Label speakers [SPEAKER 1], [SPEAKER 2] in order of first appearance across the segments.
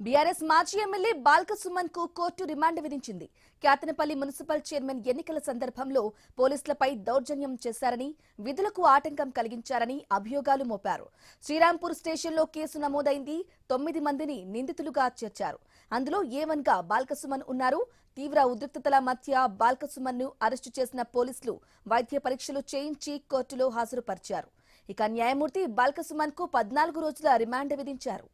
[SPEAKER 1] BRS మాజీ MLA Balka Suman కు court remand విధించింది. క్యాతనపల్లి మున్సిపల్ చైర్మన్ ఎన్నికల సందర్భంలో పోలీసులపై దౌర్జన్యం చేశారని, విధులకు ఆటంకం కలిగించారని అభియోగాలు మోపారు. శ్రీరాంపూర్ స్టేషన్లో కేసు నమోదైంది. 9 మందిని నిందితులుగా చేర్చారు. అందులో A1 గా బాల్కసుమన్ ఉన్నారు. తీవ్ర ఉద్రిక్తతల మధ్య బాల్కసుమన్ ను అరెస్టు చేసిన పోలీసులు వైద్య పరీక్షలు చేయించి కోర్టులో హాజరుపరిచారు. ఇక న్యాయమూర్తి బాల్కసుమన్ కు 14 రోజుల రిమాండ్ విధించారు.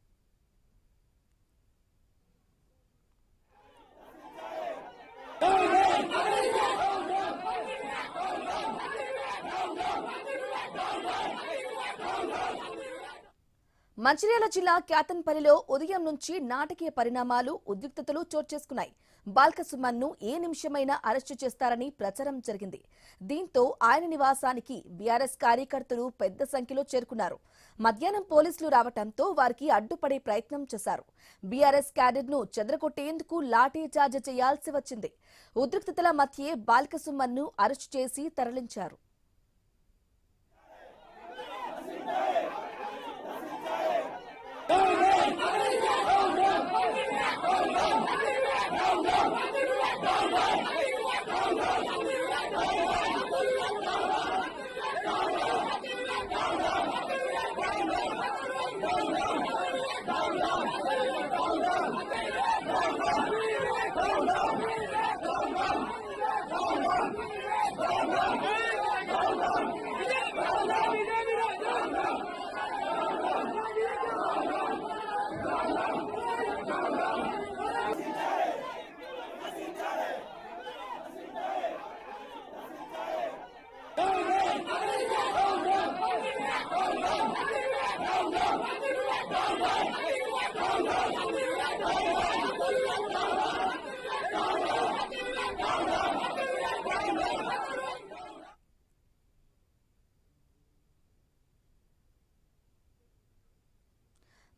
[SPEAKER 1] మంచిర్యాల జిల్లా క్యాతన్పల్లిలో ఉదయం నుంచి నాటకీయ పరిణామాలు, ఉద్రిక్తతలు చోటు చేసుకున్నాయి. బాల్కసుమన్ ను ఏ నిమిషమైనా అరెస్టు చేస్తారని ప్రచారం జరిగింది. దీంతో ఆయన నివాసానికి బీఆర్ఎస్ కార్యకర్తలు పెద్ద సంఖ్యలో చేరుకున్నారు. మధ్యాహ్నం పోలీసులు రావడంతో వారికి అడ్డుపడే ప్రయత్నం చేశారు. బీఆర్ఎస్ క్యాడర్ ను చెదరగొట్టేందుకు లాఠీ చార్జ్ చేయాల్సి వచ్చింది. ఉద్రిక్తతల మధ్యే బాల్కసుమన్ ను అరెస్టు చేసి తరలించారు.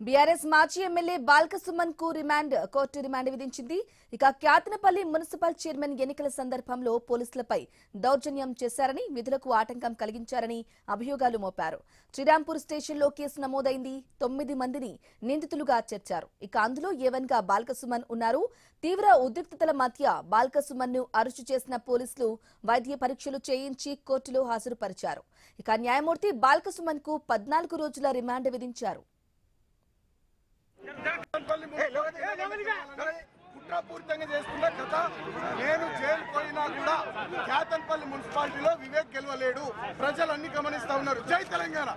[SPEAKER 1] బీఆర్ఎస్ మాజీ ఎమ్మెల్యే బాల్కసుమన్ కు కోర్టు రిమాండ్ విధించింది. ఇక క్యాతనపల్లి మున్సిపల్ చైర్మన్ ఎన్నికల సందర్భంలో పోలీసులపై దౌర్జన్యం చేశారని, విధులకు ఆటంకం కలిగించారని అభియోగాలు మోపారు. శ్రీరాంపూర్ స్టేషన్లో కేసు నమోదైంది. 9 మందిని నిందితులుగా చేర్చారు. ఇక అందులో A1 గా బాల్కసుమన్ ఉన్నారు. తీవ్ర ఉద్రిక్తతల మధ్య బాల్కసుమన్ ను అరెస్టు చేసిన పోలీసులు వైద్య పరీక్షలు చేయించి కోర్టులో హాజరుపరిచారు. ఇక న్యాయమూర్తి బాల్కసుమన్ కు 14 రోజుల రిమాండ్ విధించారు.
[SPEAKER 2] కుట్రపూరితంగా చేస్తున్న కథ. నేను జైలు పోయినా కూడా క్యాతన్పల్లి మున్సిపాలిటీలో వివేక్ గెలవలేడు. ప్రజలన్నీ గమనిస్తా ఉన్నారు. జై తెలంగాణ.